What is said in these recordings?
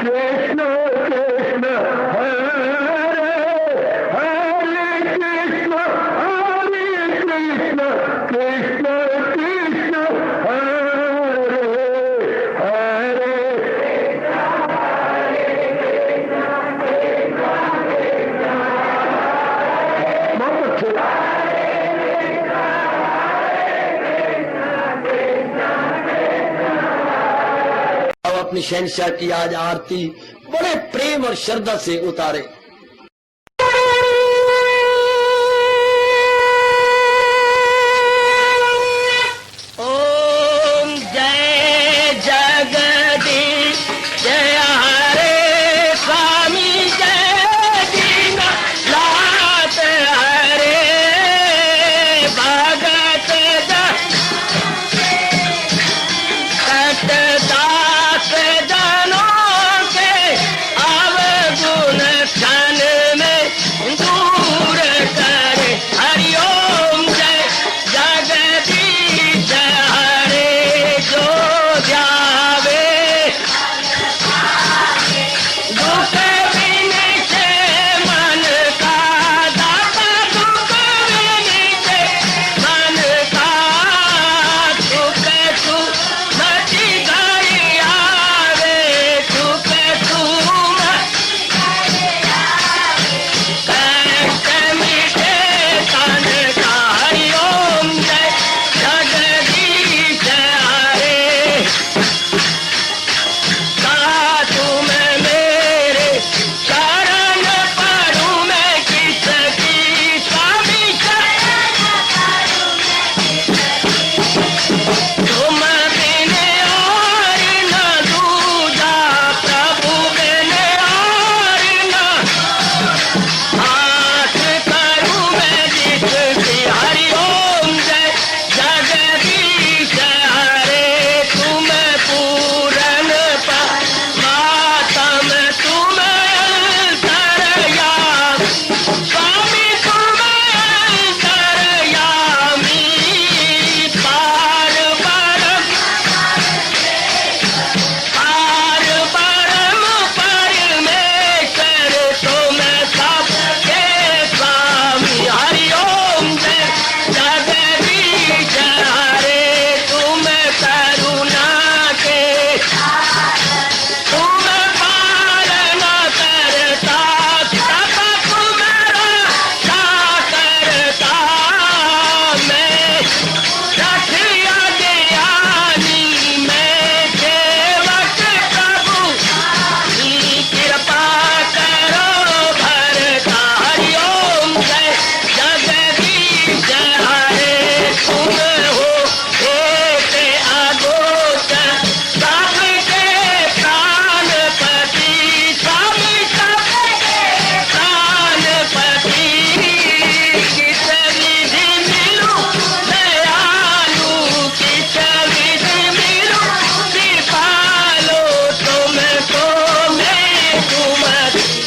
कृष्ण कृष्ण हरे हरे कृष्ण कृष्ण कृष्ण कृष्ण हरे हरे बहुत अच्छे। अब अपनी शहंशाह की आज आरती बड़े प्रेम और श्रद्धा से उतारे। ओम जय जगदीश जय हरे स्वामी जय दीनानाथ हरे भगत दास जनों के अवगुण क्षण में दूर करे। हरिओम जय जगदीश हरे जो ध्यावे दुख विनिचे मन का दाता दुख विनिचे मन का सुख तू मची गई आवे सुख तू कष्ट मिटे तन का। हरिओम जय जगदीश हरे कहा तुम मेरे शरण पड़ूं मैं किसकी स्वामी तुम बिन और न दूजा प्रभु बिन और न हाथ करूं मैं जिसकी। हरिओम जय जगदीश हरे तुम पूरन परमात्म तुम अंतर्यामी स्वामी तुम अंतर्यामी पार परम परमेश्वर तुम सबके स्वामी। हरिओम जय जगदीश हरे तुम करुणा के तुम पालन करता सब तुम्हारा करता मैं रखिया ज्ञानी मैं सेवक प्रभु की कृपा करो भरता। हरिओम जय जगदीश हरे तुम हो एक अगोचर सबके प्राणपति स्वामी सबके प्राणपति किस विधि मिलूं दयालु किस विधि मिलूं कृपालो तुमको मैं तुम।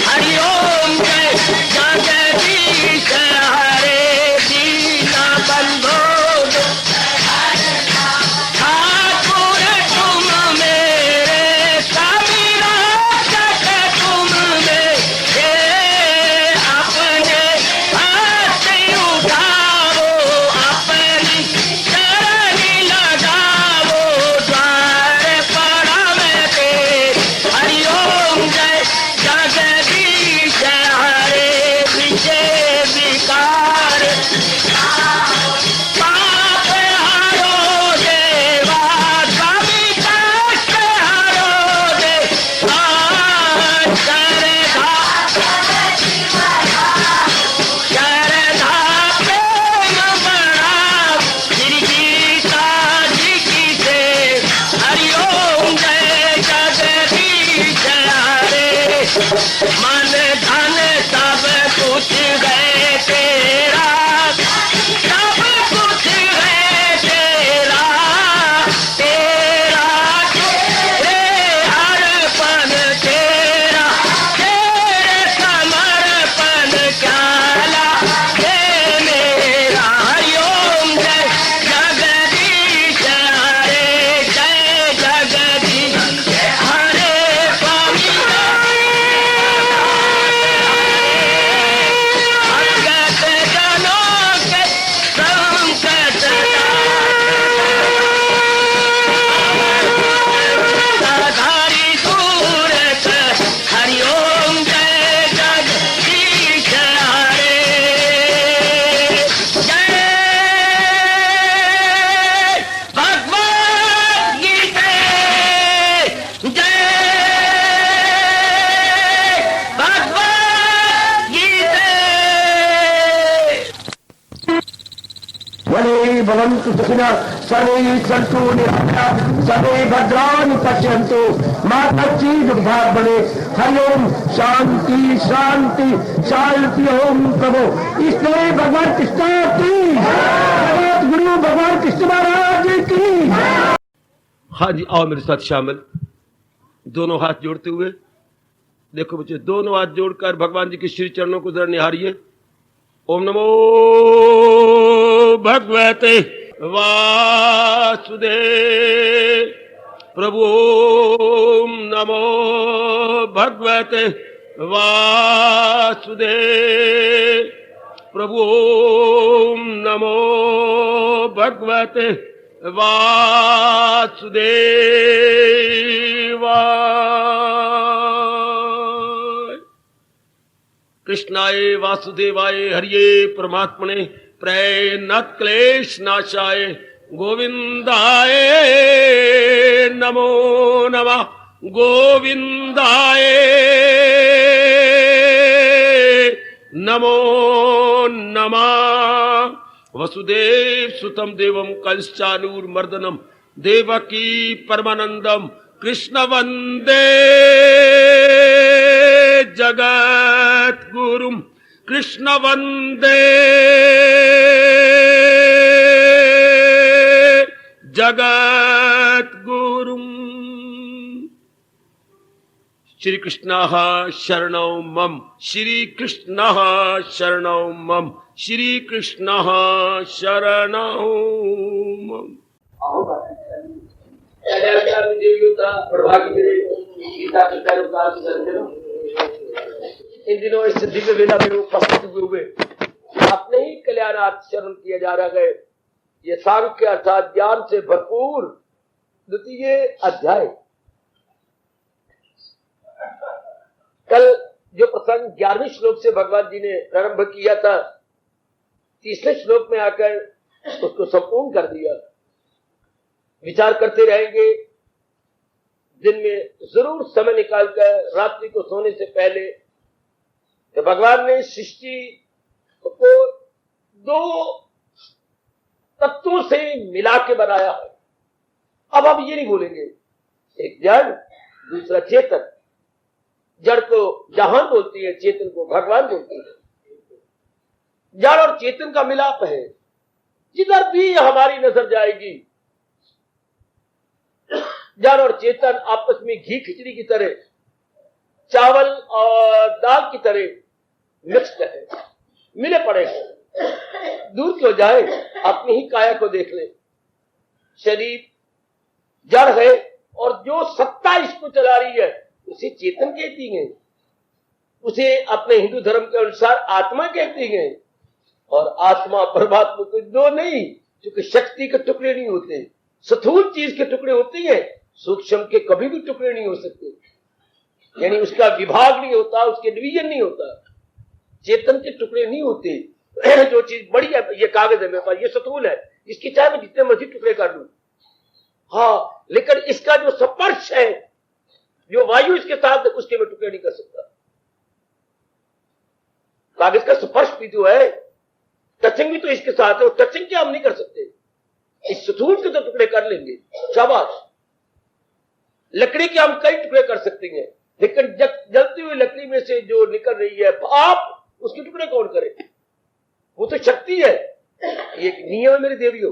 हरिओम जय जगदीश हरे दीना बंधो ठाकुर तुम मेरे स्वामी रक्षक तुम मेरे अपने हाथ उठाओ अपनी शरण लगाओ द्वार पड़ा मैं तेरे। हरिओम जय जगदीश हरे विजय विकार पाप हरो देवा स्वामी कष्ट हरो देवा श्रद्धा प्रेम बढ़ाओ श्री गीता जी की से। हरिओम जय जगदीश हरे मन धन सब कुछ है तेरा सब कुछ है तेरा तेरा तेरे अर्पण तेरा तेरे समर्पण क्या लागे मेरा। हरिओम जय जगदीश हरे जय जगदीश हरे स्वामी भवन्तु सुखिनः सर्वे सन्तु निरामयाः सर्वे भद्राणि पश्यन्तु मा कश्चित् दुर्भाग् भवेत्। हरि ओम शांति शांति शांति। ओम प्रभु इसलिए भगवान कृष्ण की जगत गुरु भगवान कृष्ण महाराज की। हाँ जी, आओ मेरे साथ शामिल, दोनों हाथ जोड़ते हुए। देखो बच्चे, दोनों हाथ जोड़कर भगवान जी के श्री चरणों को जरा निहारिए। ओम नमो भगवते वासुदेव। प्रभु ओम नमो भगवते वासुदेव। प्रभु ओम नमो भगवते वासुदेवाय। कृष्णाय वासुदेवाय हरिये परमात्मने प्रेरणात् क्लेश नाशाय गोविंदाय नमो नमः। गोविंदाय नमो नमः। वसुदेव सुतम देवम कंसचानूरमर्दनम देवकी परमानंदम कृष्ण वंदे जगत गुरुम। कृष्ण वंदे जगत गुरुम। श्री कृष्ण शरणौ मम। श्री कृष्ण शरणौ मम। श्री कृष्ण शरणौ मम। इन दिनों इस दिव्य वेला में उपस्थित हुए अपने ही कल्याणार्थ चरण किया जा रहा है। ये सांख्य अर्थात ज्ञान से भरपूर द्वितीय अध्याय। कल जो प्रसंग 11वें श्लोक से भगवान जी ने प्रारंभ किया था, तीसरे श्लोक में आकर उसको संपूर्ण कर दिया। विचार करते रहेंगे, दिन में जरूर समय निकालकर रात्रि को सोने से पहले, कि भगवान ने सृष्टि को दो तत्वों से मिला के बनाया है। अब हम ये नहीं बोलेंगे, एक जड़ दूसरा चेतन। जड़ को जहान बोलती है, चेतन को भगवान बोलती है। जड़ और चेतन का मिलाप है। जिधर भी हमारी नजर जाएगी, जड़ और चेतन आपस में घी खिचड़ी की तरह, चावल और दाल की तरह मिक्स्ड है, मिले पड़े हैं। दूर क्यों जाए, अपनी ही काया को देख ले। शरीर जड़ है और जो सत्ता इसको चला रही है उसे चेतन कहती हैं, उसे अपने हिंदू धर्म के अनुसार आत्मा कहती हैं। और आत्मा परमात्मा को दो नहीं, क्योंकि शक्ति के टुकड़े नहीं होते। स्थूल चीज के टुकड़े होते हैं, सूक्ष्म के कभी भी टुकड़े नहीं हो सकते। यानी उसका विभाग नहीं होता, उसके डिवीजन नहीं होता। चेतन के टुकड़े नहीं होते। जो चीज बड़ी है, ये कागज है मेरे पास, ये स्थूल है, इसकी चाहे मैं जितने मर्जी टुकड़े कर लूं, हाँ, लेकिन इसका जो स्पर्श है, जो वायु इसके साथ, उसके मैं टुकड़े नहीं कर सकता। कागज का स्पर्श भी तो है, टचिंग भी तो इसके साथ है, और टचिंग क्या हम नहीं कर सकते। इस स्थूल के तो टुकड़े कर लेंगे, शाबाश। लकड़ी के हम कई टुकड़े कर सकते हैं, लेकिन जलती हुई लकड़ी में से जो निकल रही है भाप, उसके टुकड़े कौन करे? वो तो शक्ति है। एक नियम है मेरे देवियों,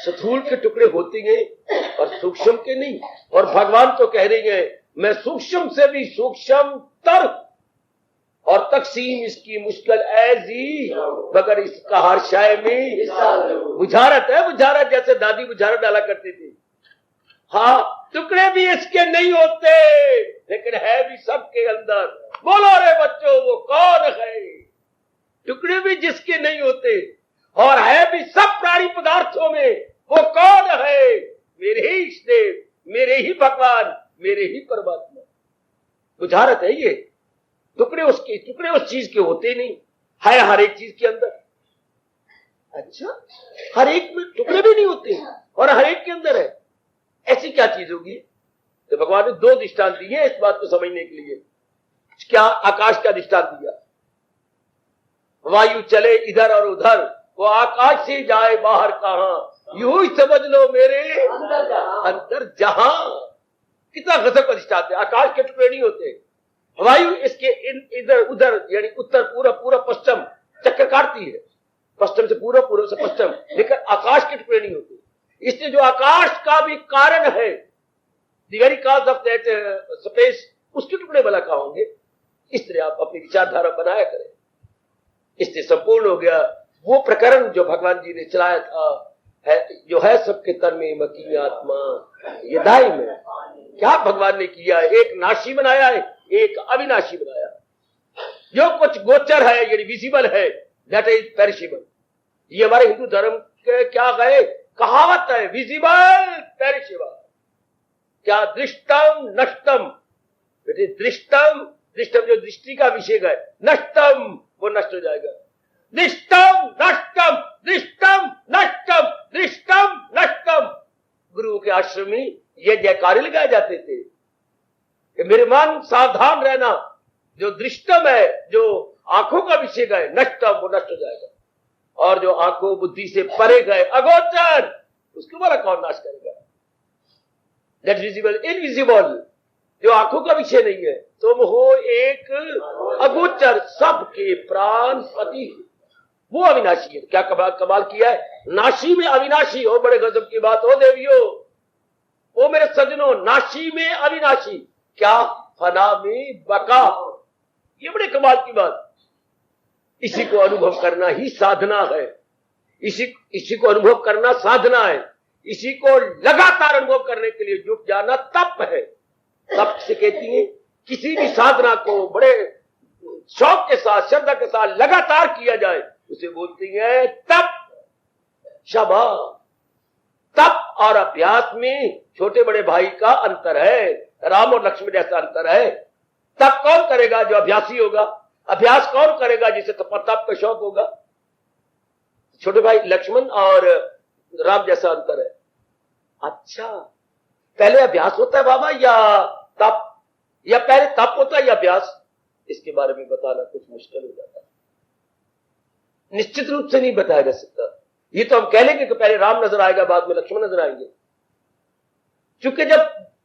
स्थूल के टुकड़े होते हैं और सूक्ष्म के नहीं। और भगवान तो कह रहे हैं, मैं सूक्ष्म से भी सूक्ष्म तर, और तकसीम इसकी मुश्किल ऐसी, मगर इसका हर शाय में बुझारत है। बुझारत जैसे दादी बुझारत डाला करती थी। हाँ, टुकड़े भी इसके नहीं होते, लेकिन है भी सबके अंदर। बोलो रे बच्चों, वो कौन है? टुकड़े भी जिसके नहीं होते और है भी सब प्राणी पदार्थों में, वो कौन है? मेरे ही इष्टदेव, मेरे ही भगवान, मेरे ही परमात्मा। बुझारत है ये। टुकड़े उस चीज के होते नहीं, है हर एक चीज के अंदर। अच्छा, हर एक में टुकड़े भी नहीं होते और हर एक के अंदर है, ऐसी क्या चीज होगी? तो भगवान ने दो दृष्टांत दिए इस बात को समझने के लिए। क्या आकाश का दृष्टांत दिया, वायु चले इधर और उधर, वो आकाश से जाए बाहर कहां, यूं ही समझ लो मेरे अंदर जहां। कितना गजब अधिष्ठाते, आकाश के टुकड़े नहीं होते, वायु इसके इधर उधर यानी उत्तर पूरब पूरब पश्चिम चक्कर काटती है, पश्चिम से पूरब पूरब से पश्चिम, लेकिन आकाश के टुकड़े नहीं होते। इसलिए जो आकाश का भी कारण है, the very cause of that space, उसके टुकड़े भला कहां होंगे। इस तरह आप अपनी विचारधारा बनाया करें। इससे संपूर्ण हो गया वो प्रकरण जो भगवान जी ने चलाया था, है जो है सबके तन में मकी आत्मा ये दाई में। क्या भगवान ने किया है, एक नाशी बनाया है, एक अविनाशी बनाया। जो कुछ गोचर है यानी विजिबल है, दैट इज पेरिशेबल। ये हमारे हिंदू धर्म के क्या गए कहावत है, विजिबल पेरिशेबल। क्या दृष्टम नष्टम, बेटे दृष्टम, दृष्टम जो दृष्टि का विषय है, नष्टम वो नष्ट हो जाएगा। दृष्टम नष्टम, दृष्टम नष्टम, दृष्टम नष्टम। गुरु के आश्रम में ये जयकारे लगाए जाते थे कि मेरे मन सावधान रहना, जो दृष्टम है, जो आंखों का विषय है, नष्टम वो नष्ट हो जाएगा, और जो आंखों बुद्धि से परे गए अगोचर, उसको वाला कौन नाश करेगा। दैट विजिबल इनविजिबल, जो आंखों का विषय नहीं है, तुम हो एक अगोचर सबके प्राण पति, वो अविनाशी है। क्या कमाल किया है, नाशी में अविनाशी हो, बड़े गजब की बात हो देवियों, ओ मेरे सज्जनों, नाशी में अविनाशी, क्या फना में बका, ये बड़े कमाल की बात। इसी को अनुभव करना ही साधना है, इसी को अनुभव करना साधना है, इसी को लगातार अनुभव करने के लिए जुट जाना तप है। तप से कहती है किसी भी साधना को बड़े शौक के साथ श्रद्धा के साथ लगातार किया जाए, उसे बोलती है तप। शाबाश। तप और अभ्यास में छोटे बड़े भाई का अंतर है, राम और लक्ष्मण जैसा अंतर है। तप कौन करेगा, जो अभ्यासी होगा। अभ्यास कौन करेगा, जिसे तप का शौक होगा। छोटे भाई लक्ष्मण और राम जैसा अंतर है। अच्छा, पहले अभ्यास होता है बाबा या तप, या पहले तप होता है या अभ्यास, इसके बारे में बताना कुछ मुश्किल हो जाता है, निश्चित रूप से नहीं बताया जा सकता। ये तो हम कह लेंगे कि पहले राम नजर आएगा बाद में लक्ष्मण नजर आएंगे, क्योंकि जब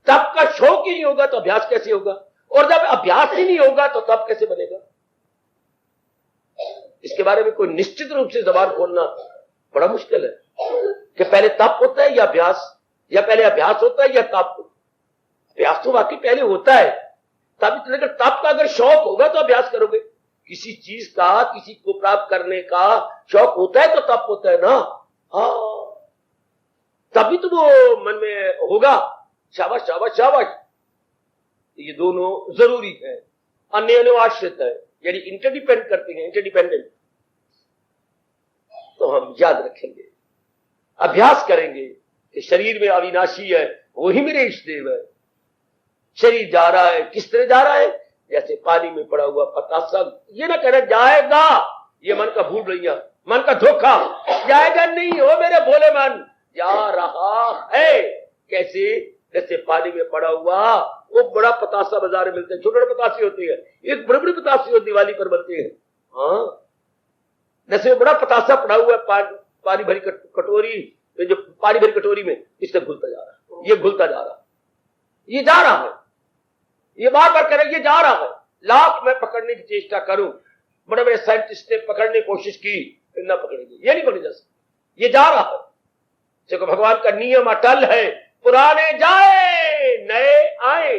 तप का शौक ही नहीं होगा तो अभ्यास कैसे होगा, और जब अभ्यास ही नहीं होगा तो तप कैसे बनेगा। इसके बारे में कोई निश्चित रूप से जबान खोलना बड़ा मुश्किल है कि पहले तप होता है या अभ्यास, या पहले अभ्यास होता है या तप। अभ्यास तो वाकई पहले होता है, तब लेकिन तप का अगर शौक होगा तो अभ्यास करोगे। किसी चीज का, किसी को प्राप्त करने का शौक होता है तो तप होता है ना, हाँ, तभी तो वो मन में होगा। शाबाश शाबाश शाबाश। ये दोनों जरूरी है, अन्य आश्रित है, यानी इंटरडिपेंड करते हैं, इंटरडिपेंडेंट। तो हम याद रखेंगे, अभ्यास करेंगे कि शरीर में अविनाशी है, वही मेरे इष्ट देव है। शरीर जा रहा है, किस तरह जा रहा है, जैसे पानी में पड़ा हुआ पतासा। ये ना कहना जाएगा, ये मन का भूल रही है, मन का धोखा। जाएगा नहीं हो मेरे भोले मन, जा रहा है। कैसे, जैसे पानी में पड़ा हुआ वो बड़ा पतासा बाजार में मिलते हैं, छोटे छोटे पतासे होते हैं, एक बड़े बड़े पतासे हो दिवाली पर बनते हैं। हाँ, जैसे बड़ा पतासा पड़ा हुआ है पानी भरी कटोरी, जो पानी भरी कटोरी में, इससे घुलता जा रहा है, ये घुलता जा रहा है, ये जा रहा है, ये बार बार करें, ये जा रहा है। लाख मैं पकड़ने की चेष्टा करूं, बड़े बड़े साइंटिस्ट ने पकड़ने की कोशिश की, न पकड़ेंगे, ये नहीं पकड़े जा सकते, ये जा रहा है। देखो भगवान का नियम अटल है, पुराने जाए नए आए।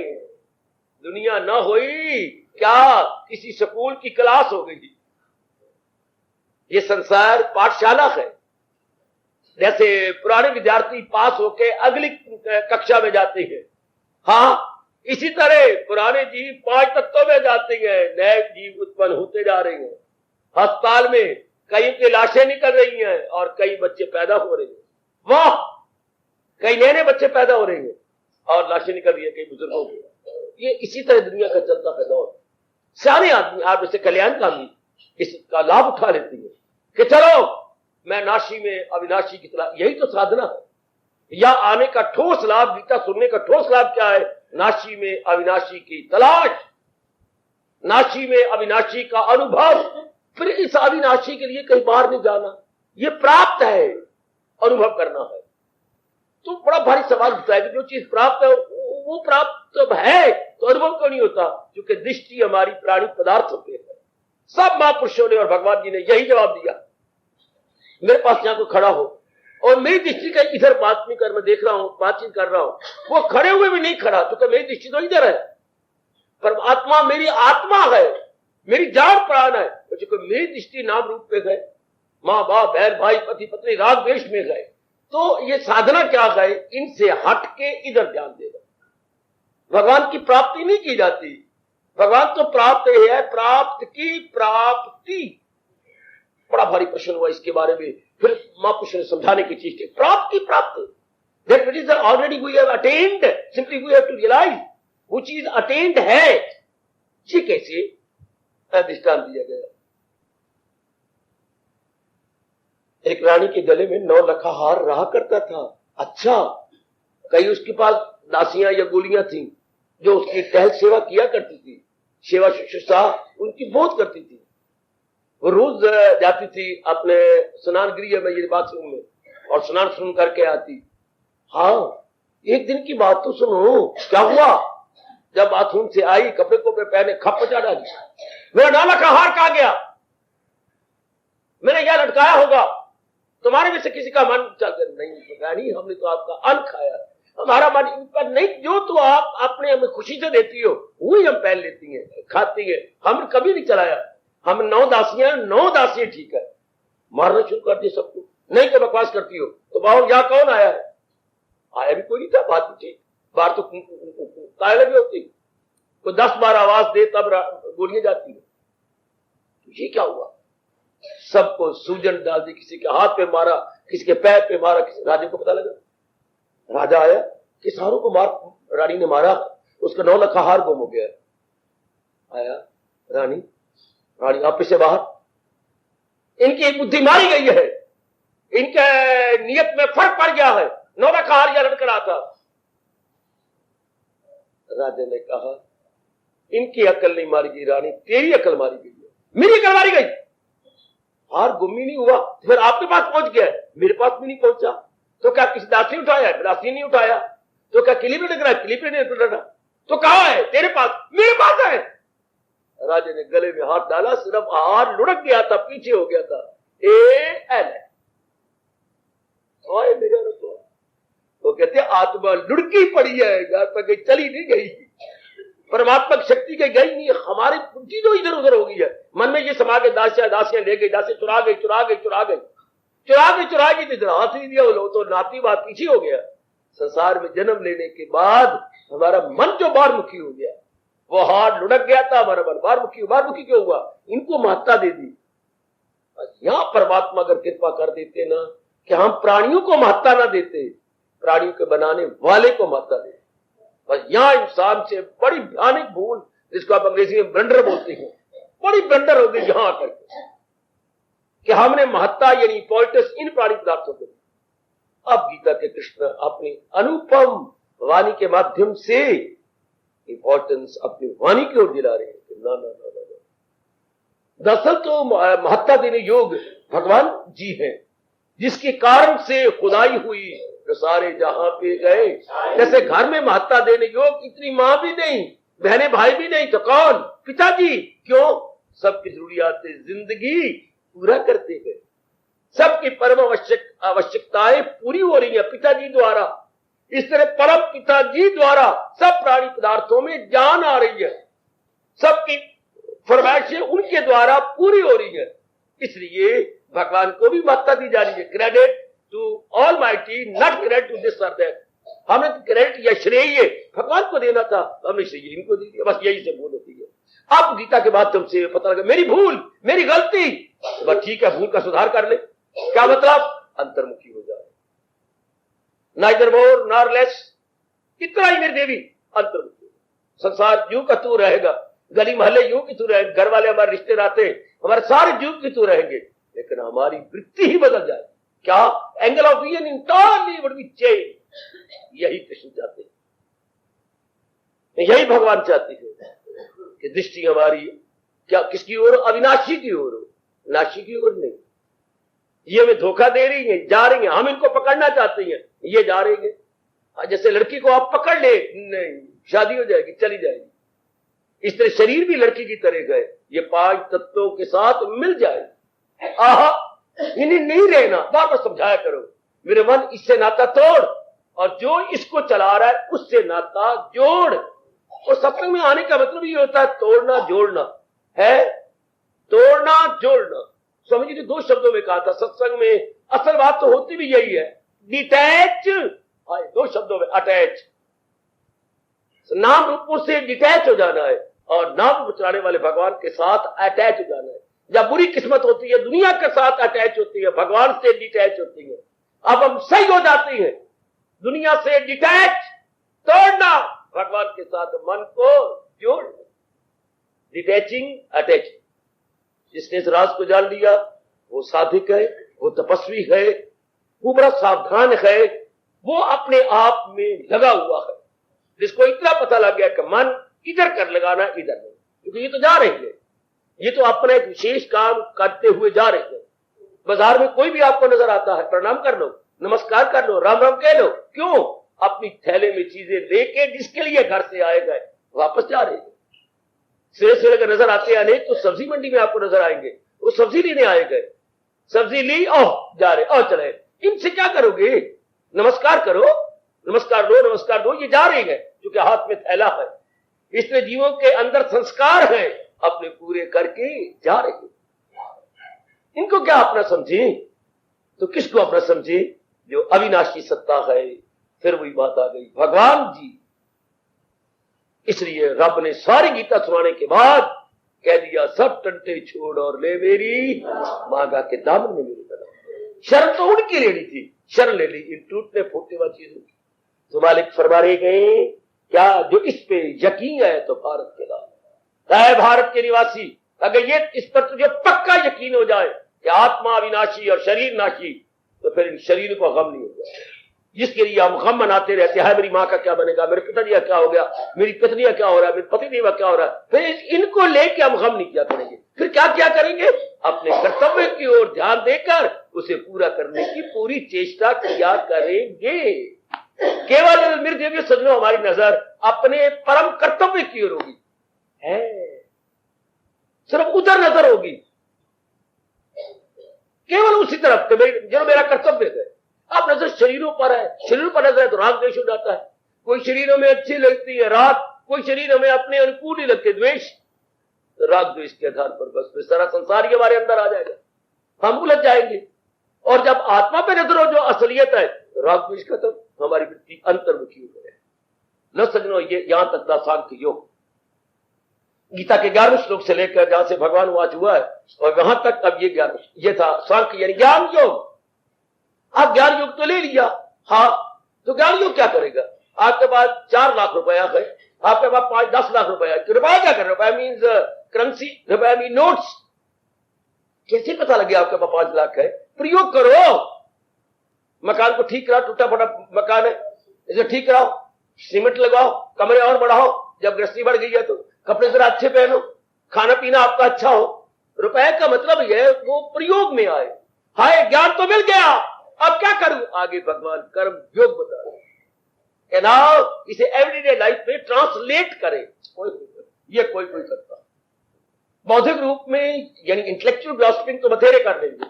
दुनिया न हुई क्या किसी स्कूल की क्लास हो गई, ये संसार पाठशाला है। जैसे पुराने विद्यार्थी पास होके अगली कक्षा में जाते हैं, हाँ इसी तरह पुराने जीव 5 तत्वों में जाते हैं, नए जीव उत्पन्न होते जा रहे हैं। अस्पताल में कई की लाशें निकल रही हैं और कई बच्चे पैदा हो रहे हैं। वाह, कई नए नए बच्चे पैदा हो रहे हैं और लाशें निकल रही है कई बुजुर्गों की। ये इसी तरह दुनिया का चलता है दौर। सारे आदमी, आप जैसे कल्याणकामी, इसका लाभ उठा लेती है कि चलो मैं नाशी में अविनाशी की तरह। यही तो साधना है, या आने का ठोस लाभ, गीता सुनने का ठोस लाभ क्या है, नाशी में अविनाशी की तलाश, नाशी में अविनाशी का अनुभव, फिर इस अविनाशी के लिए कहीं बाहर नहीं जाना। ये प्राप्त है, अनुभव करना है। तो बड़ा भारी सवाल उठता है कि जो चीज प्राप्त है वो प्राप्त तो है, तो अनुभव क्यों नहीं होता? क्योंकि दृष्टि हमारी प्राणी पदार्थों पे है। सब महापुरुषों ने और भगवान जी ने यही जवाब दिया। मेरे पास यहां कोई खड़ा हो और मेरी दृष्टि का इधर बात नहीं कर, मैं देख रहा हूं, बातचीत कर रहा हूं, वो खड़े हुए भी नहीं खड़ा, क्योंकि मेरी दृष्टि तो इधर है। परमात्मा मेरी आत्मा है, मेरी जान प्राण है, क्योंकि मेरी दृष्टि नाम रूप पे गए, माँ बाप बहन भाई पति पत्नी राग द्वेष में गए। तो ये साधना क्या गए? इनसे हट के इधर ध्यान देगा। भगवान की प्राप्ति नहीं की जाती, भगवान तो प्राप्त है, प्राप्त की प्राप्ति। बड़ा भारी प्रश्न हुआ इसके बारे में, फिर महापुरुष ने समझाने की चीज थी, प्राप्त की प्राप्त, that which is already we have attend, simply we have to realize वो चीज अटेन्ड है। ये कैसे? दृष्टांत दिया गया। एक रानी के गले में 9 लखा हार रहा करता था। अच्छा, कई उसके पास दासियां या गोलियां थी जो उसकी टहल सेवा किया करती थी, सेवा शुश्रूषा उनकी बहुत करती थी। वो रोज जाती थी अपने स्नान गृह में, ये बाथरूम में, और स्नान सुन करके आती। हाँ, एक दिन की बात तो सुनो, क्या हुआ? जब बाथरूम से आई, कपड़े को पहने, खप्पचा डाली, मेरा 9 लखा हार कहाँ गया? मैंने क्या लटकाया होगा? तुम्हारे में से किसी का मन चल नहीं, हमने तो आपका अन्न खाया, हमारा मन इन पर नहीं, जो तो आप अपने हमें खुशी से देती हो वही हम पहन लेती हैं, खाती हैं, हमने कभी नहीं चलाया। हम 9 दासियां ठीक है, मारना शुरू कर दिए सबको। नहीं तो बकवास करती हो तो बाहर यहाँ कौन आया है? आया भी कोई नहीं था, बात भी ठीक, बाहर तो कायले भी होती, कोई 10-12 आवाज दे तब गोलियां जाती है। तो ये क्या हुआ? सबको सूजन डाल दी, किसी के हाथ पे मारा, किसी के पैर पे मारा, किसी राजे को पता लगा, राजा आया कि सारों को मार, रानी ने मारा, उसका 9 लखा हार गुम हो गया। आया रानी ऑफिस से बाहर, इनकी बुद्धि मारी गई है, इनके नियत में फर्क पड़ गया है, 9 लखा हार या लटक रहा था। राजा ने कहा, इनकी अकल नहीं मारी गई रानी, तेरी अकल मारी गई है। मेरी अकल मारी गई? हार गुम ही नहीं हुआ, फिर आपके पास पहुंच गया, मेरे पास भी नहीं पहुंचा। तो क्या किसी दासी उठाया? दासी नहीं उठाया। तो क्या किली पे लग रहा है? किली पे नहीं लगा। तो कहां है? तेरे पास? मेरे पास है। राजा ने गले में हाथ डाला, सिर्फ हार लुढ़क गया था, पीछे हो गया था। वो कहते आत्मा लुढ़की पड़ी है, घर पर गई, चली नहीं गई, परमात्मा की शक्ति के गई नहीं, हमारी बुद्धि जो इधर उधर हो गई है। मन में ये समा के दासियां ले गई, दासियां चुरा गई तो इधर हाथ नहीं दिया, वो तो नाती बात पीछे हो गया। संसार में जन्म लेने के बाद हमारा मन जो बाहरमुखी हो गया, वो हाथ लुढ़क गया था, हमारा मन बाहरमुखी क्यों हुआ? इनको महत्ता दे दी। यहां परमात्मा अगर कृपा कर देते ना कि हम प्राणियों को महत्ता ना देते, प्राणियों के बनाने वाले को महत्ता देते। बस यहां इंसान से बड़ी भयानक भूल, जिसको आप अंग्रेजी में ब्लंडर बोलते हैं, बड़ी ब्लंडर हो गई यहां आकर कि हमने महत्ता यानी इंपॉर्टेंस इन प्राणी पदार्थों को दी। अब गीता के कृष्ण अपनी अनुपम वाणी के माध्यम से इंपॉर्टेंस अपनी वाणी की ओर दिला रहे हैं कि ना ना ना ना, दरअसल तो महत्ता देने योग भगवान जी हैं, जिसके कारण से खुदाई हुई, जो सारे जहां पे गए। जैसे घर में महत्ता देने योग इतनी मां भी नहीं, बहने भाई भी नहीं, तो कौन? पिताजी। क्यों? सबकी जरूरियातें जिंदगी पूरा करते गए, सबकी परम आवश्यकताएं पूरी हो रही है पिताजी द्वारा। इस तरह परम पिताजी द्वारा सब प्राणी पदार्थों में जान आ रही है, सबकी फरमाइशें उनके द्वारा पूरी हो रही है। इसलिए भगवान को भी महत्ता दी जा रही है। Credit to almighty, not credit to this और दैट। हमें क्रेडिट या श्रेय भगवान को देना था, हमने श्रेय इनको दे दिया। बस यही से भूल होती है। अब गीता के माध्यम से पता लगा मेरी भूल, मेरी गलती, तो बस ठीक है, भूल का सुधार कर ले। क्या मतलब? अंतर्मुखी हो जाए, नाइदर मोर नॉर लेस, इतना ही मेरी देवी अंतर्मुखी। संसार यूं का तू रहेगा, गली मोहल्ले यूं की तू रहेगा, घर वाले हमारे रिश्ते नाते हमारे सारे यूं की तू रहेंगे, लेकिन हमारी वृत्ति ही बदल जाए। क्या? Angle of vision entirely would be change. यही कृष्ण चाहते हैं, यही भगवान चाहते हैं कि दृष्टि हमारी क्या किसकी ओर? अविनाशी की ओर हो, नाशी की ओर नहीं। ये हमें धोखा दे रही है, जा रही है, हम इनको पकड़ना चाहते हैं, ये जा रही है। जैसे लड़की को आप पकड़ ले, नहीं, शादी हो जाएगी, चली जाएगी। इस तरह शरीर भी लड़की की तरह गए, ये 5 तत्वों के साथ मिल जाए। आहा, इन्हें नहीं रहना, बार बार समझाया करो, मेरे मन इससे नाता तोड़, और जो इसको चला रहा है उससे नाता जोड़। और सत्संग में आने का मतलब ये होता है तोड़ना जोड़ना है, तोड़ना जोड़ना। स्वामी जी ने 2 शब्दों में कहा था सत्संग में, असल बात तो होती भी यही है, डिटैच, 2 शब्दों में, अटैच। नाम रूपों से डिटैच हो जाना है और नाम रूप चलाने वाले भगवान के साथ अटैच हो जाना है। जब बुरी किस्मत होती है दुनिया के साथ अटैच होती है, भगवान से डिटैच होती है। अब हम सही हो जाती हैं, दुनिया से डिटैच, तोड़ना, भगवान के साथ मन को जोड़, डिटैचिंग अटैचिंग। जिसने इस राज को जान लिया वो साधिक है, वो तपस्वी है, वो बड़ा सावधान है, वो अपने आप में लगा हुआ है। जिसको इतना पता लग गया कि मन इधर कर लगाना, इधर नहीं, क्योंकि ये तो जा रहे हैं, ये तो अपना एक विशेष काम करते हुए जा रहे हैं। बाजार में कोई भी आपको नजर आता है, प्रणाम कर लो, नमस्कार कर लो, राम राम कह लो। क्यों? अपनी थैले में चीजें लेके जिसके लिए घर से आए गए वापस जा रहे हैं। सिरे सिरे अगर नजर आते हैं अनेक, तो सब्जी मंडी में आपको नजर आएंगे, वो सब्जी लेने आए गए, सब्जी ली और जा रहे और चले। इनसे क्या करोगे? नमस्कार करो, नमस्कार दो, नमस्कार दो, ये जा रहे हैं क्योंकि हाथ में थैला है। इसलिए जीवों के अंदर संस्कार है, अपने पूरे करके जा रहे हैं। इनको क्या अपना समझे? तो किसको अपना समझे? जो अविनाशी सत्ता है। फिर वही बात आ गई, भगवान जी। इसलिए रब ने सारी गीता सुनाने के बाद कह दिया, सब टंटे छोड़ और ले मेरी मांगा के दामन में मेरी बना। शरण तो उनकी लेनी थी, शरण ले ली इन टूटने फूटने वाली चीजों की। तो मालिक फरमा रहे गए, क्या जो इस पे यकीन है तो भारत के नाम है, भारत के निवासी, अगर ये इस पर तुझे पक्का यकीन हो जाए कि आत्मा अविनाशी और शरीर नाशी, तो फिर इन शरीर को गम नहीं होगा। जिसके लिए हम गम मनाते रहते हैं, मेरी माँ का क्या बनेगा, मेरे पिताजी का क्या हो गया, मेरी पत्नी का क्या हो रहा है, मेरे पति देव का क्या हो रहा है, फिर इनको लेके हम गम नहीं किया करेंगे। फिर क्या क्या करेंगे? अपने कर्तव्य की ओर ध्यान देकर उसे पूरा करने की पूरी चेष्टा किया करेंगे। केवल मेरे देवी सज्जनों, हमारी नजर अपने परम कर्तव्य की ओर होगी, है सिर्फ उधर नजर होगी, केवल उसी तरफ जो मेरा कर्तव्य है। आप नजर शरीरों पर है, शरीरों पर नजर है तो राग द्वेष हो जाता है। कोई शरीरों में अच्छी लगती है राग, कोई शरीरों में अपने अनुकूल ही लगते द्वेष, तो राग द्वेष के आधार पर बस फिर सारा संसार ही हमारे अंदर आ जाएगा, हम उलझ जाएंगे। और जब आत्मा पे नजर हो, जो असलियत है, तो राग द्वेष खत्म, हमारी वृत्ति अंतर्मुखी हो जाए। न सजनो, ये यहां तक था सांख्य योग। गीता के 11वें श्लोक से लेकर जहां से भगवान वाच हुआ है और वहां तक अब ये था सांख्य यानी ज्ञान योग। आप ज्ञान योग तो ले लिया, हाँ, तो ज्ञान योग क्या करेगा? आपके पास 4 लाख रुपया है, आपके पास 5-10 लाख रुपया है, रुपया क्या कर? रुपया मीन्स करेंसी, रुपया मीन नोट्स। कैसे पता लगे आपके पास 5 लाख है? प्रयोग करो, मकान को ठीक कराओ, टूटा फटा मकान है, इसे ठीक कराओ, सीमेंट लगाओ, कमरे और बढ़ाओ, जब गृहस्थी बढ़ गई है तो कपड़े जरा अच्छे पहनो, खाना पीना आपका अच्छा हो। रुपए का मतलब यह वो प्रयोग में आए। हाय, ज्ञान तो मिल गया, अब क्या करूं? आगे भगवान कर्म योग बता रहे, नाउ इसे एवरीडे लाइफ में ट्रांसलेट करें। ये कोई करता। बौद्धिक रूप में यानी इंटेलेक्चुअल ग्रास्पिंग तो बथेरे कर लेंगे,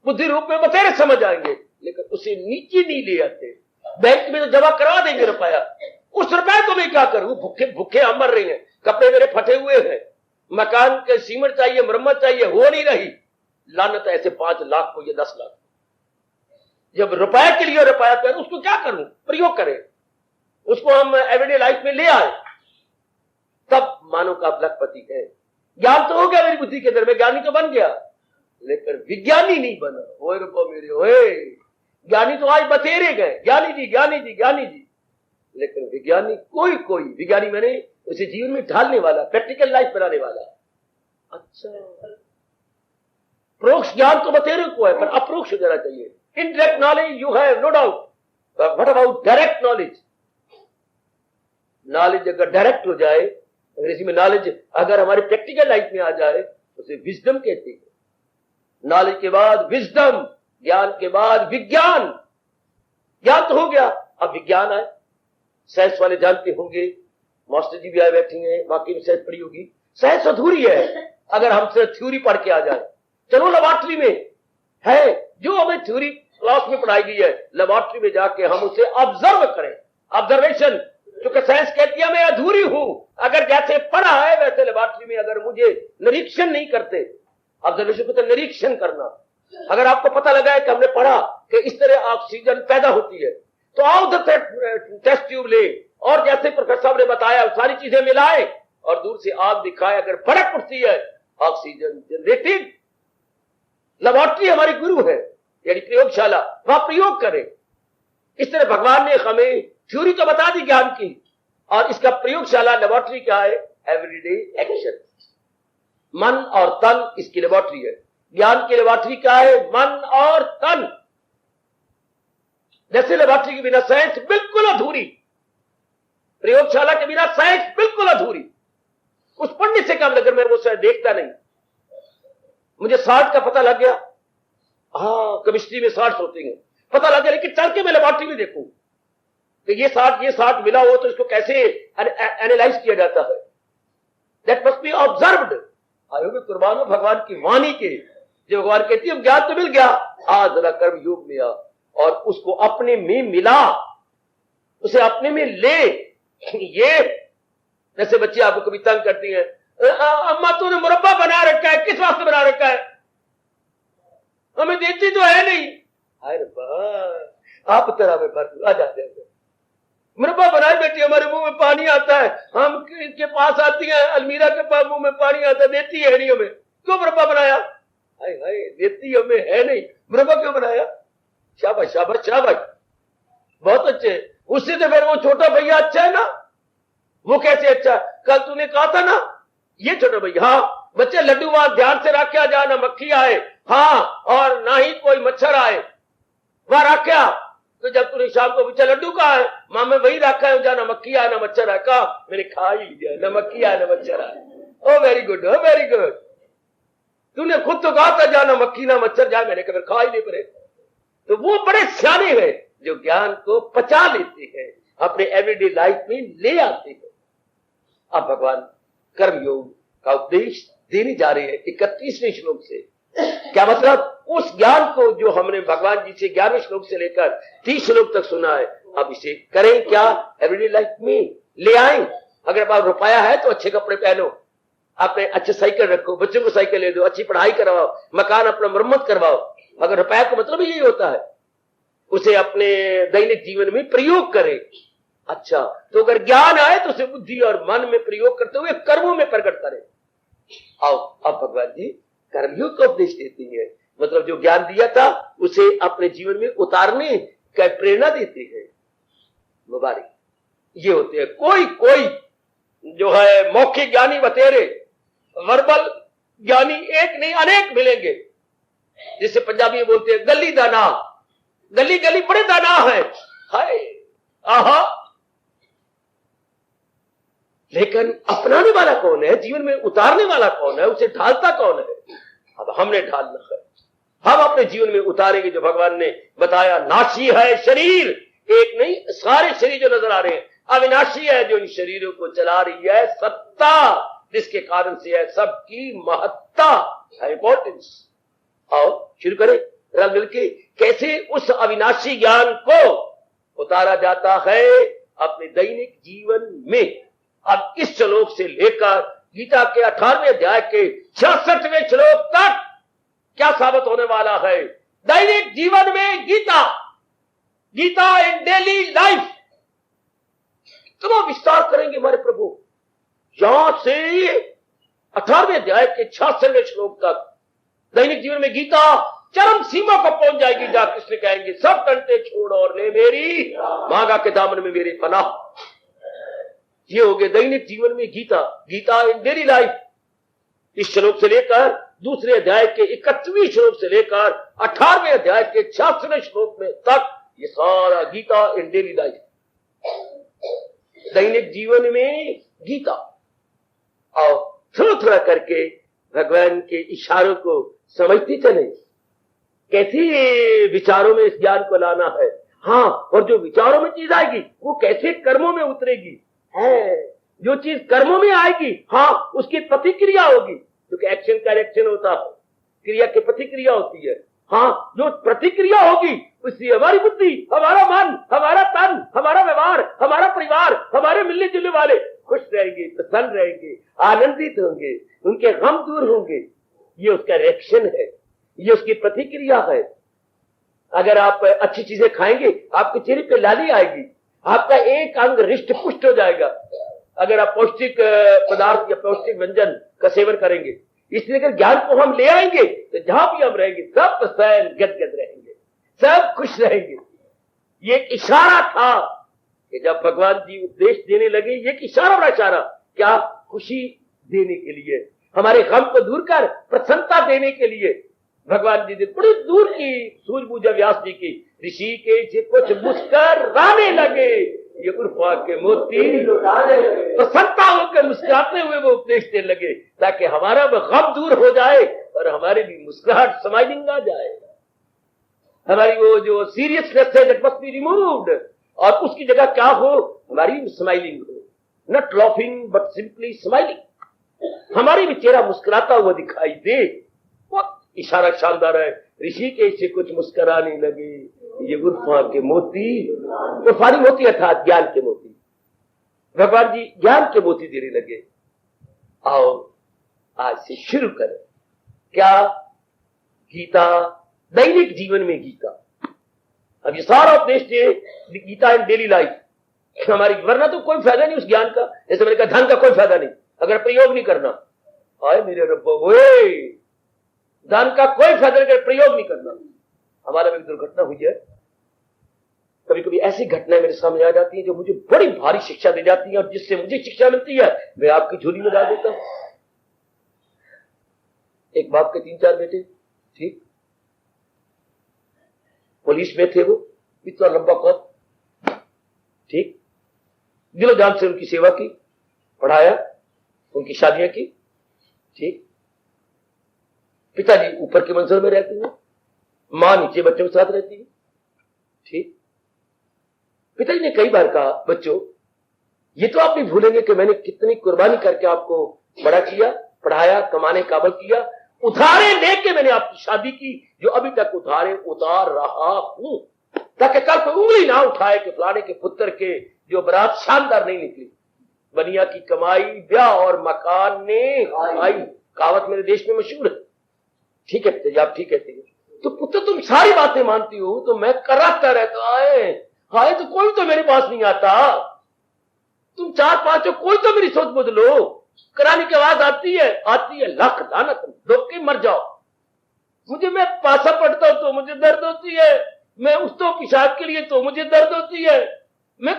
बुद्धि रूप में बथेरे समझ आएंगे, लेकिन उसे नीचे नहीं ले आते। बैंक में तो जमा करवा देंगे रुपया, उस रुपए को मैं क्या करूं? भूखे भूखे हम मर रहे हैं, कपड़े मेरे फटे हुए हैं, मकान के सीमेंट चाहिए, मरम्मत चाहिए, हो नहीं रही। लानत ऐसे 5 लाख को, ये 10 लाख। जब रुपए के लिए रुपया पे उसको क्या करूं? प्रयोग करें, उसको हम एवरीडे लाइफ में ले आए, तब मानो का लखपति है। ज्ञान तो हो गया मेरी बुद्धि के अंदर, मैं ज्ञानी तो बन गया, लेकिन विज्ञानी नहीं बना। ओए रुपो मेरे, ओए ज्ञानी तो आज बतेरे गए, ज्ञानी जी ज्ञानी जी ज्ञानी जी, लेकिन विज्ञानी कोई विज्ञानी मैंने उसे जीवन में ढालने वाला, प्रैक्टिकल लाइफ बनाने वाला। अच्छा, प्रोक्ष ज्ञान तो बतेरे को है, पर अप्रोक्ष हो जाना चाहिए। Indirect knowledge you have no doubt, what about direct knowledge? Knowledge अगर डायरेक्ट हो जाए, अंग्रेजी में नॉलेज अगर हमारी प्रैक्टिकल लाइफ में आ जाए, उसे विजडम कहते हैं। नॉलेज के बाद विजडम, ज्ञान के बाद विज्ञान। ज्ञान तो हो गया, अब विज्ञान आए। साइंस वाले जानते होंगे, मास्टर जी भी आए बैठे हैं, बाकी में साइंस पढ़ी होगी। साइंस अधूरी है अगर हम सिर्फ थ्योरी पढ़ के आ जाए। चलो लेबोरेटरी में है, जो हमें थ्योरी क्लास में पढ़ाई गई है, लेबोरेटरी में जाके हम उसे ऑब्जर्व करें। ऑब्जर्वेशन, क्योंकि साइंस कहती है मैं अधूरी हूं। अगर जैसे पढ़ा है वैसे लेबोरेटरी में अगर मुझे निरीक्षण नहीं करते, ऑब्जर्वेशन को तो निरीक्षण करना। अगर आपको पता लगा है कि हमने पढ़ा कि इस तरह ऑक्सीजन पैदा होती है, तो आओ उधर टेस्ट ट्यूब ले और जैसे प्रोफेसर साहब ने बताया सारी चीजें मिलाए और दूर से आग दिखाए, अगर भड़क उठती है ऑक्सीजन जनरेटेड। लेबोरेटरी हमारी गुरु है, यानी प्रयोगशाला, वहां प्रयोग करें। इस तरह भगवान ने हमें थ्योरी तो बता दी ज्ञान की, और इसका प्रयोगशाला लेबोरेटरी क्या है? Everyday action. मन और तन इसकी लेबोरेटरी है। ज्ञान की लेबोरेटरी क्या है? मन और तन। जैसे लेबोरेटरी के बिना साइंस बिल्कुल अधूरी, प्रयोगशाला के बिना साइंस बिल्कुल अधूरी। उस पढ़ने से काम लगे, मैं वो शायद देखता नहीं। मुझे 60 का पता लग गया, हाँ केमिस्ट्री में 60 होते हैं, पता लग गया, लेकिन चल के मैं लेबोरेटरी में देखूं कि ये 60 मिला हो तो इसको कैसे एनालाइज किया जाता है। That must be observed. आयो में कुर्बान हो भगवान की वाणी के, जो भगवान कहती है ज्ञान तो मिल गया, आज जरा कर्म योग में आ और उसको अपने में मिला, उसे अपने में ले। ये जैसे बच्चे आपको कभी तंग करती हैं, अम्मा तूने मुरब्बा बना रखा है, किस वास्ते बना रखा है? हमें देती तो है नहीं। अरे आप तरह में भर आ जाते हैं, मुरब्बा बनाए बेटी, हमारे मुंह में पानी आता है, हम इनके पास आती है, अलमीरा के पास मुंह में पानी आता है, देती है नहीं हमें, क्यों मुरब्बा बनाया? हाय हाय, देती हमें है नहीं, मुरब्बा क्यों बनाया? शाबाश शाबाश शाबाश, बहुत अच्छे। उससे तो फिर वो छोटा भैया अच्छा है ना। वो कैसे अच्छा? कल तूने कहा था ना, ये छोटा भैया, हाँ बच्चे लड्डू वहां ध्यान से रखा जा, ना मक्खी आए, हाँ, और ना ही कोई मच्छर आए, वहां रखा। तो जब तूने शाम को पूछा लड्डू कहाँ है, मां में वही रखा है, जहाँ ना मक्खी आए ना मच्छर आए। कहा मैंने खा ही लिया, ना मक्खी आए ना मच्छर आए। ओ वेरी गुड, ओ वेरी गुड। तूने खुद तो कहा था जहाँ ना मक्खी ना मच्छर जाए, मैंने कहा खा ही नहीं पड़े। तो वो बड़े सियाने हैं जो ज्ञान को पचा लेते हैं, अपने एवरीडे लाइफ में ले आते हैं। अब भगवान कर्म योग का उपदेश देने जा रहे हैं 31वें श्लोक से। क्या मतलब? उस ज्ञान को जो हमने भगवान जी से 11वें श्लोक से लेकर 30 श्लोक तक सुना है, अब इसे करें क्या? एवरीडे लाइफ में ले आए। अगर आप रुपया है तो अच्छे कपड़े पहनो, अपने अच्छे साइकिल रखो, बच्चों को साइकिल ले दो, अच्छी पढ़ाई करवाओ, मकान अपना मरम्मत करवाओ। अगर रुपया का मतलब यही होता है, उसे अपने दैनिक जीवन में प्रयोग करें। अच्छा, तो अगर ज्ञान आए तो उसे बुद्धि और मन में प्रयोग करते हुए कर्मों में प्रकट करें। आओ, अब भगवान जी कर्मयोग का उपदेश देती है, मतलब जो ज्ञान दिया था उसे अपने जीवन में उतारने का प्रेरणा देते हैं। मुबारक ये होते हैं। कोई कोई जो है मौखिक ज्ञानी बतेरे, वर्बल ज्ञानी एक नहीं अनेक मिलेंगे। जिसे पंजाबी में बोलते हैं गली दाना, गली गली बड़े दाना है, हाय आहा। लेकिन अपनाने वाला कौन है? जीवन में उतारने वाला कौन है? उसे ढालता कौन है? अब हमने ढालना है, हम अपने जीवन में उतारेंगे जो भगवान ने बताया। नाशी है शरीर, एक नहीं सारे शरीर जो नजर आ रहे हैं, अविनाशी है जो इन शरीरों को चला रही है सत्ता, जिसके कारण से है सबकी महत्ता, इंपॉर्टेंस। आओ शुरू करें रल मिल के, कैसे उस अविनाशी ज्ञान को उतारा जाता है अपने दैनिक जीवन में। अब इस श्लोक से लेकर गीता के 18वें अध्याय के 66वें श्लोक तक क्या साबित होने वाला है? दैनिक जीवन में गीता, गीता इन डेली लाइफ। इतना विस्तार करेंगे हमारे प्रभु। यहां से 18वें अध्याय के 66वें श्लोक तक दैनिक जीवन में गीता चरम सीमा पर पहुंच जाएगी, जहां कृष्ण कहेंगे सब टंटे छोड़ और ले मेरी मांगा के दामन में मेरी पनाह। ये हो गए दैनिक जीवन में गीता, गीता इन डेली लाइफ। इस श्लोक से लेकर दूसरे अध्याय के 31वें श्लोक से लेकर 18वें अध्याय के 66वें श्लोक में तक ये सारा गीता इन डेली लाइफ, दैनिक जीवन में गीता। और थोड़ा थोड़ा करके भगवान के इशारों को समझती चले कैसी विचारों में इस ज्ञान को लाना है। हाँ, और जो विचारों में चीज आएगी वो कैसे कर्मों में उतरेगी है। जो चीज कर्मों में आएगी, हाँ, उसकी प्रतिक्रिया होगी, क्योंकि एक्शन का रिएक्शन होता है, क्रिया की प्रतिक्रिया होती है। हाँ, जो प्रतिक्रिया होगी उससे हमारी बुद्धि, हमारा मन, हमारा तन, हमारा व्यवहार, हमारा परिवार, हमारे मिलने जुलने वाले खुश रहेंगे, प्रसन्न रहेंगे, आनंदित होंगे, उनके गम दूर होंगे। ये उसका रिएक्शन है, ये उसकी प्रतिक्रिया है। अगर आप अच्छी चीजें खाएंगे आपके चेहरे पे लाली आएगी, आपका एक अंग रिष्ट पुष्ट हो जाएगा। अगर आप पौष्टिक पदार्थ या पौष्टिक व्यंजन का सेवन करेंगे, इसलिए अगर ज्ञान को हम ले आएंगे तो जहां भी हम रहेंगे सब प्रसन्न गदगद रहेंगे, सब खुश रहेंगे। ये एक इशारा था कि जब भगवान जी उपदेश देने लगे, ये एक इशारा बड़ा इशारा, क्या खुशी देने के लिए, हमारे गम को दूर कर प्रसन्नता देने के लिए भगवान जी ने बड़ी दूर की सूझबूझ व्यास जी की, ऋषि के कुछ मुस्कुराने लगे, ये उर्फा के मोती प्रसन्नता होकर मुस्कुराते हुए वो उपदेश देने लगे, ताकि हमारा गम दूर हो जाए और हमारे भी मुस्कुराहट स्माइलिंग आ जाए। हमारी वो जो सीरियसनेस है दैट मस्ट बी रिमूव्ड, और उसकी जगह क्या हो, हमारी स्माइलिंग हो, not laughing but simply smiling. हमारी भी चेहरा मुस्कुराता हुआ दिखाई दे। बहुत इशारा शानदार है। ऋषि के से कुछ मुस्कुराने लगे, ये उर्फा के मोती, उर्फानी मोती अर्थात ज्ञान के मोती, भगवान जी ज्ञान के मोती देने लगे। आओ आज से शुरू करें। क्या? गीता, दैनिक जीवन में गीता। अब ये सारा उपदेश दे गीता इन डेली लाइफ हमारी, वरना तो कोई फायदा नहीं उस ज्ञान का। जैसे मैंने कहा, धन का कोई फायदा नहीं अगर प्रयोग नहीं करना। आए मेरे रब्बा, ओए धन का कोई फायदा नहीं अगर प्रयोग नहीं करना। हमारा में एक दुर्घटना हुई है, कभी कभी ऐसी घटनाएं मेरे सामने आ जाती है जो मुझे बड़ी भारी शिक्षा दे जाती है, और जिससे मुझे शिक्षा मिलती है मैं आपकी झोली में डाल देता हूं। एक बाप के 3-4 बेटे, ठीक, पुलिस में थे, वो इतना लंबा कद, ठीक, दिलो जान से उनकी सेवा की, पढ़ाया, उनकी शादियां की, ठीक। पिताजी ऊपर के मंजिल में रहते हैं, मां नीचे बच्चों के साथ रहती है, ठीक। पिताजी ने कई बार कहा, बच्चों ये तो आप नहीं भूलेंगे कि मैंने कितनी कुर्बानी करके आपको बड़ा किया, पढ़ाया, कमाने काबल किया, उधारे लेके मैंने आपकी शादी की, जो अभी तक उधारे उतार रहा हूं, ताकि कल को उंगली ना उठाए कि फलाने के पुत्र के जो बारात शानदार नहीं निकली। बनिया की कमाई ब्याह और मकान ने आई, कहावत मेरे देश में मशहूर है। ठीक है पिताजी, आप ठीक कहते हैं। तो पुत्र तुम सारी बातें मानती हो, तो मैं कराता रहता है, हाय तो कोई तो मेरे पास नहीं आता। तुम 4-5 हो, कोई तो मेरी सोच बदलो। कराने की आवाज आती है, लाख लानत, डूब के मर जाओ। मुझे, मैं पासा पड़ता हूं तो मुझे दर्द होती है, मैं उठता हूं पेशाब के लिए तो मुझे दर्द होती है। मैं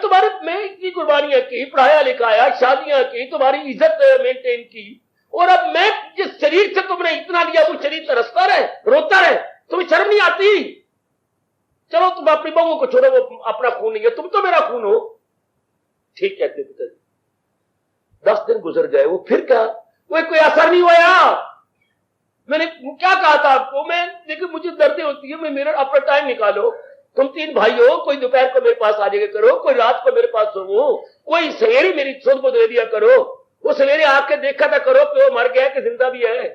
इतनी कुर्बानियां की, पढ़ाया लिखाया, शादियां की, तुम्हारी इज्जत मेंटेन की, और अब मैं जिस शरीर से तुमने इतना लिया वो शरीर तरसता रहे, रोता रहे, तुम्हें शर्म नहीं आती? चलो तुम अपनी बहू को छोड़ो, वो अपना खून नहीं है, तुम तो मेरा खून हो। ठीक कहते पिताजी। 10 दिन गुजर गए, वो फिर क्या, वो कोई असर नहीं हुआ। मैंने क्या कहा था आपको, मैं देखिए मुझे दर्दें होती है, मैं मेरा अपना टाइम निकालो। तुम 3 भाई हो, कोई दोपहर को मेरे पास आ जाएगा करो, कोई रात को मेरे पास हो, कोई सवेरे मेरी सुध को दे दिया करो, वो सवेरे आके देखा था करो कि वो मर गया कि जिंदा भी है।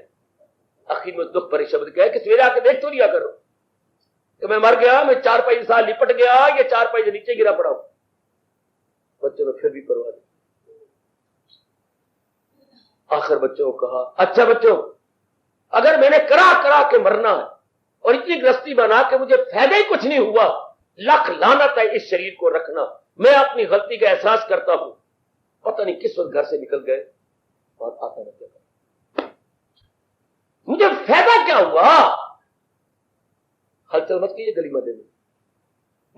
आखिर में दुख भरे शब्द क्या है कि सवेरे आके देख तो लिया करो कि मैं मर गया, मैं 4 साल लिपट गया या 4 से नीचे गिरा पड़ा हूं। बच्चों ने फिर भी परवाह नहीं। आखिर बच्चों को कहा, अच्छा बच्चों, अगर मैंने करा के मरना है और इतनी गृहस्थी बना के मुझे फायदा ही कुछ नहीं हुआ, लाख लानत है इस शरीर को रखना। मैं अपनी गलती का एहसास करता हूं। पता नहीं किस वक्त घर से निकल गए और आता रह गया। मुझे फायदा क्या हुआ? हलचल मत कीजिए गली मदे में।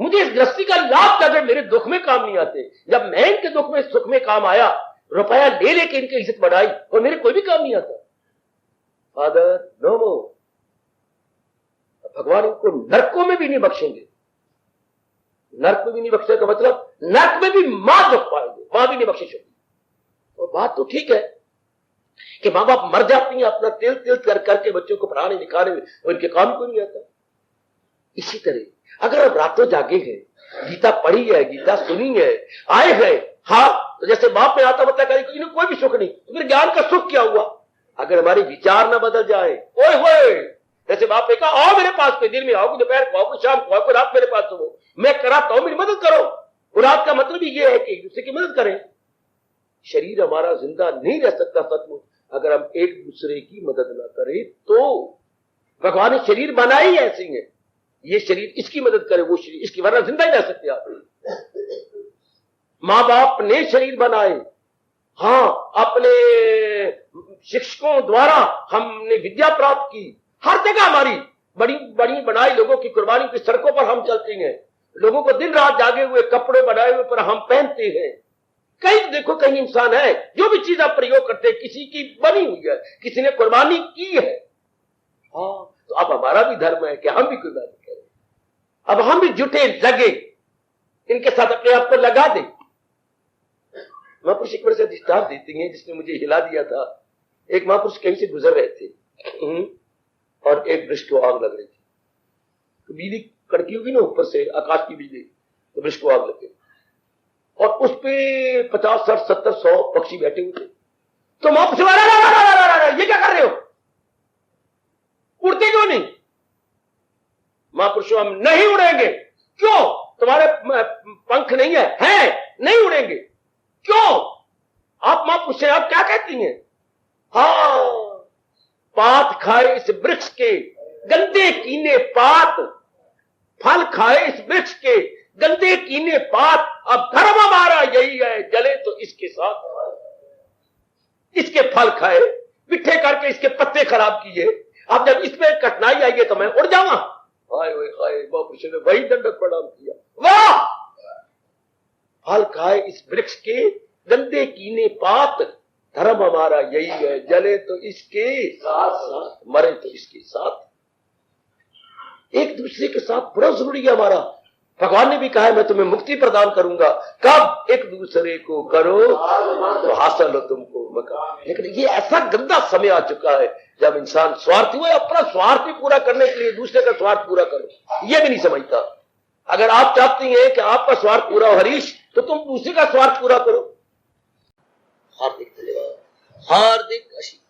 मुझे इस गृहस्थी का लाभ अगर मेरे दुख में काम नहीं आते, जब मैं इनके दुख में सुख में काम आया, रुपया ले लेके इनकी इज्जत बढ़ाई और मेरे कोई भी काम नहीं आता। फादर नो मोर। भगवान इनको नरकों में भी नहीं बख्शेंगे। नरक में भी नहीं बख्शेगा मतलब नरक में भी मां दुख पाएंगे, वहां भी नहीं बख्शिश होगी। और बात तो ठीक है, कि माँ बाप मर जाती हैं अपना तेल तेल कर करके बच्चों को पढ़ाने लिखाने में, उनके काम को नहीं आता। इसी तरह अगर आप रातों जागे हैं, गीता पढ़ी है, गीता सुनी है, आए हैं, हाँ, तो जैसे बाप में आता बता करें इन्हें कोई भी सुख नहीं, तो फिर ज्ञान का सुख क्या हुआ? अगर हमारे विचार ना बदल जाए, ओए होए, जैसे बाप ने कहा आओ मेरे पास पे, दिन में आओ, दोपहर को आओ, शाम को आओ, रात मेरे पास हो, मैं कराता हूं, मेरी मदद करो। और रात का मतलब ही ये है कि एक दूसरे की मदद करें। शरीर हमारा जिंदा नहीं रह सकता सचमुच अगर हम एक दूसरे की मदद ना करें। तो भगवान ने शरीर बनाई ऐसी है, ये शरीर इसकी मदद करे, वो शरीर इसकी, वरना जिंदा ही रह सकते आप। मां बाप ने शरीर बनाए, हाँ, अपने शिक्षकों द्वारा हमने विद्या प्राप्त की, हर जगह हमारी बड़ी बड़ी बनाई लोगों की कुर्बानी की सड़कों पर हम चलते हैं, लोगों को दिन रात जागे हुए कपड़े बनाए हुए पर हम पहनते हैं। कहीं देखो कहीं इंसान है, जो भी चीज आप प्रयोग करते हैं किसी की बनी हुई है, किसी ने कुर्बानी की है। हाँ, तो अब हमारा भी धर्म है कि हम भी कुर्बानी करें, अब हम भी जुटे लगे, इनके साथ अपने आप को लगा दें। महापुरुष एक बड़े से अधिष्ठान देती हैं जिसने मुझे हिला दिया था। एक महापुरुष कहीं से गुजर रहे थे और एक वृक्ष को आग लग रही थी, तो बिजली कड़की होगी ना ऊपर से, आकाश की बिजली, तो वृक्ष को आग लग गई और उस पे 50, 60, 70, 100 पक्षी बैठे हुए थे। तो महापुरुष ये क्या कर रहे हो, उड़ते क्यों नहीं? महापुरुषों हम नहीं उड़ेंगे। क्यों? तुम्हारे पंख नहीं है नहीं उड़ेंगे। क्यों? आप महापुरुष आप क्या कहती हैं? हाँ, पात खाए इस वृक्ष के गंदे कीने पात, फल खाए इस वृक्ष के गंदे कीने पात, अब धर्म हमारा यही है, जले तो इसके साथ, इसके फल खाए, मिठे करके इसके पत्ते खराब किए, अब जब इसमें कठिनाई आई है तो मैं उड़ जाऊंगा। हाय महापुरुष ने वही दंडक प्रणाम किया। वाह, फल खाए इस वृक्ष के गंदे कीने पात, धर्म हमारा यही है, जले तो इसके साथ, मरे तो इसके साथ। एक दूसरे के साथ बड़ा जरूरी है हमारा। भगवान ने भी कहा है मैं तुम्हें मुक्ति प्रदान करूंगा, कब? एक दूसरे को करो तो हासिल हो तुमको मकान। लेकिन ये ऐसा गंदा समय आ चुका है जब इंसान स्वार्थी हुआ, अपना स्वार्थ भी पूरा करने के लिए दूसरे का स्वार्थ पूरा करो, ये भी नहीं समझता। अगर आप चाहती हैं कि आपका स्वार्थ पूरा हो हरीश, तो तुम दूसरे का स्वार्थ पूरा करो। हार्दिक धन्यवाद, हार्दिक आशीर्वाद।